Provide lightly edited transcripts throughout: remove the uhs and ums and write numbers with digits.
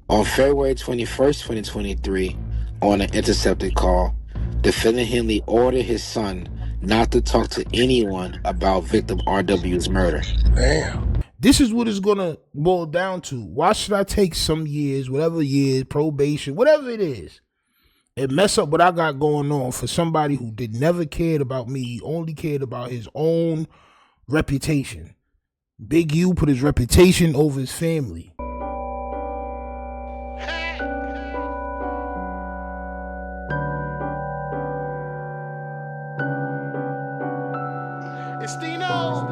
On February 21st, 2023, on an intercepted call, defendant Henley ordered his son not to talk to anyone about victim RW's murder. Damn. This is what it's gonna boil down to. Why should I take some years, whatever years, probation, whatever it is, and mess up what I got going on for somebody who never cared about me, he only cared about his own reputation. Big U put his reputation over his family. It's Dino.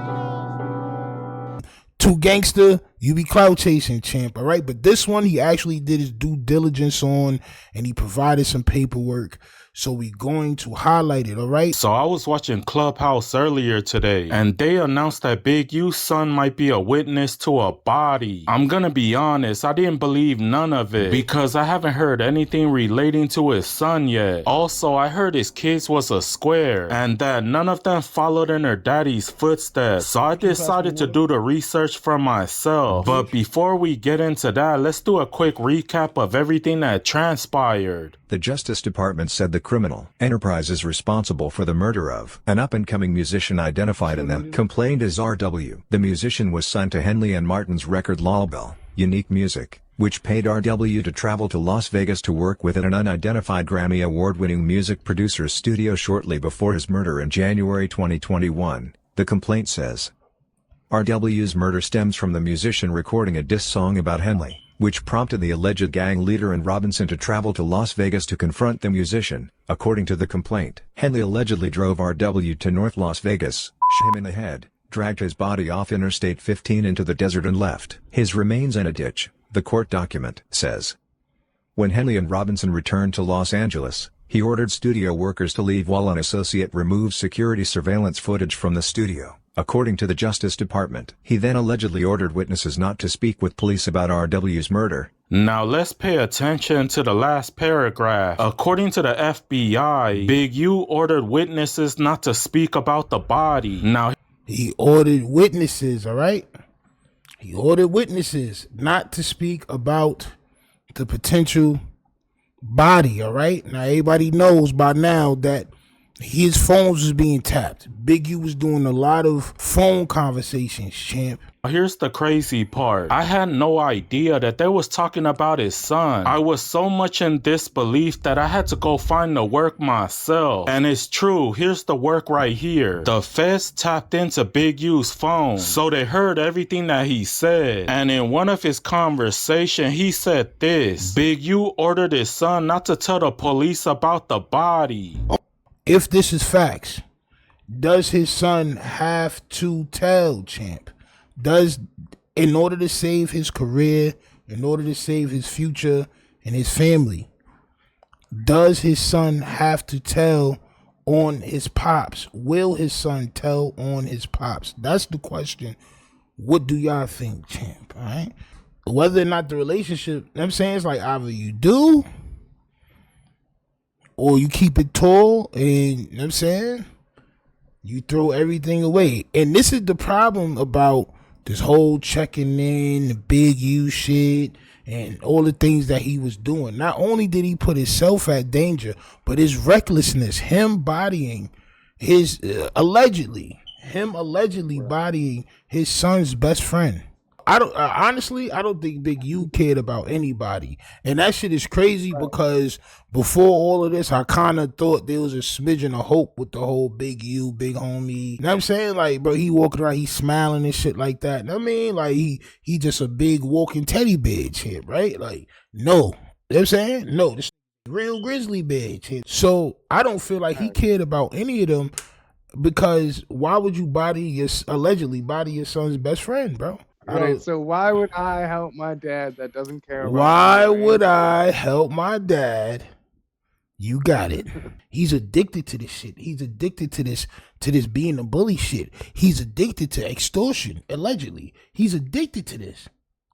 Too gangster, you be clout chasing, champ, all right? But this one, he actually did his due diligence on, and he provided some paperwork. So we going to highlight it, all right? So I was watching Clubhouse earlier today, and they announced that Big U's son might be a witness to a body. I'm gonna be honest, I didn't believe none of it, because I haven't heard anything relating to his son yet. Also, I heard his kids was a square, and that none of them followed in their daddy's footsteps. So I decided to do the research for myself. But before we get into that, let's do a quick recap of everything that transpired. The Justice Department said the criminal enterprise is responsible for the murder of an up-and-coming musician identified in them complained as RW. The musician was signed to Henley and Martin's record label, Unique Music, which paid RW to travel to Las Vegas to work with an unidentified Grammy Award-winning music producer's studio shortly before his murder in January 2021, the complaint says. RW's murder stems from the musician recording a diss song about Henley, which prompted the alleged gang leader and Robinson to travel to Las Vegas to confront the musician, according to the complaint. Henley allegedly drove RW to North Las Vegas, shot him in the head, dragged his body off Interstate 15 into the desert and left his remains in a ditch, the court document says. When Henley and Robinson returned to Los Angeles, he ordered studio workers to leave while an associate removed security surveillance footage from the studio, according to the Justice Department. He then allegedly ordered witnesses not to speak with police about RW's murder. Now let's pay attention to the last paragraph. According to the FBI, Big U ordered witnesses not to speak about the body. Now he ordered witnesses, all right? He ordered witnesses not to speak about the potential body, all right? Now everybody knows by now that his phones was being tapped. Big U was doing a lot of phone conversations, champ. Here's the crazy part. I had no idea that they was talking about his son. I was so much in disbelief that I had to go find the work myself. And it's true, here's the work right here. The feds tapped into Big U's phone, so they heard everything that he said. And in one of his conversations, he said this: Big U ordered his son not to tell the police about the body. If this is facts, does his son have to tell, champ? In order to save his career, in order to save his future and his family, does his son have to tell on his pops? Will his son tell on his pops? That's the question. What do y'all think, champ? All right. Whether or not the relationship, you know what I'm saying, it's like either you do or you keep it tall and, you know what I'm saying, you throw everything away. And this is the problem about this whole checking in, the Big U shit, and all the things that he was doing. Not only did he put himself at danger, but his recklessness, him bodying his, allegedly bodying his son's best friend. Honestly, I don't think Big U cared about anybody. And that shit is crazy because before all of this, I kind of thought there was a smidgen of hope with the whole Big U, big homie. You know what I'm saying? Like, bro, he walking around, he smiling and shit like that. You know what I mean? Like, he just a big walking teddy bear shit, right? Like, no. You know what I'm saying? No, this real grizzly bear shit. So I don't feel like he cared about any of them because why would you allegedly body your son's best friend, bro? Right, so why would I help my dad that doesn't care about Why would I help my dad? You got it. He's addicted to this shit. He's addicted to this being a bully shit. He's addicted to extortion, allegedly. He's addicted to this,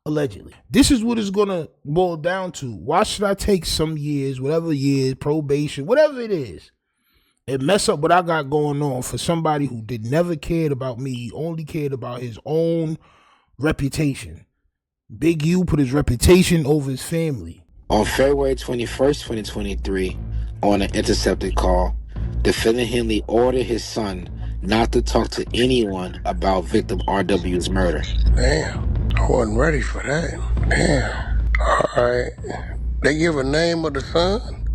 allegedly. This is what it's gonna boil down to. Why should I take some years, whatever years, probation, whatever it is, and mess up what I got going on for somebody who never cared about me, he only cared about his own reputation? Big U put his reputation over his family. On February 21st, 2023, on an intercepted call, defendant Henley ordered his son not to talk to anyone about victim RW's murder. Damn, I wasn't ready for that. Damn. All right. They give a name of the son?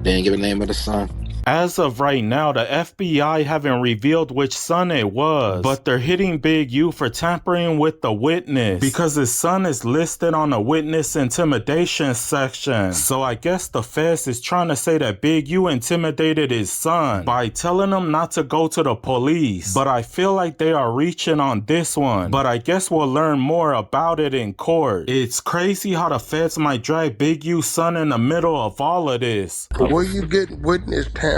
They didn't give a name of the son. As of right now, the FBI haven't revealed which son it was, but they're hitting Big U for tampering with the witness because his son is listed on the witness intimidation section. So I guess the feds is trying to say that Big U intimidated his son by telling him not to go to the police. But I feel like they are reaching on this one. But I guess we'll learn more about it in court. It's crazy how the feds might drag Big U's son in the middle of all of this. Where you get witness tampering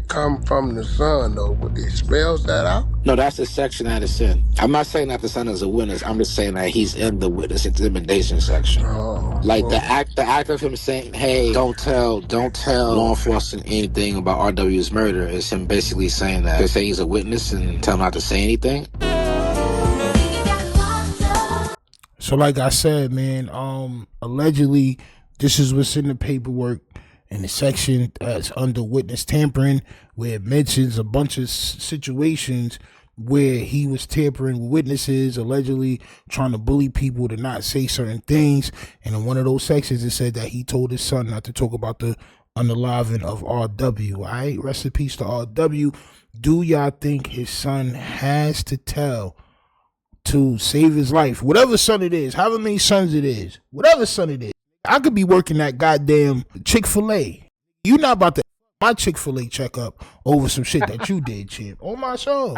come from the son, though? It spells that out? No, that's the section that it's in. I'm not saying that the son is a witness. I'm just saying that he's in the witness intimidation section. Oh, Like well, the act of him saying, "Hey, don't tell law enforcement anything about RW's murder," is him basically saying that they say he's a witness and tell him not to say anything. So like I said, man, allegedly this is what's in the paperwork in the section that's under witness tampering, where it mentions a bunch of situations where he was tampering with witnesses, allegedly trying to bully people to not say certain things. And in one of those sections, it said that he told his son not to talk about the unaliving of RW. All right, rest in peace to RW. Do y'all think his son has to tell to save his life? Whatever son it is, however many sons it is, whatever son it is. I could be working at goddamn Chick-fil-A. You not about to my Chick-fil-A checkup over some shit that you did, champ. On my soul.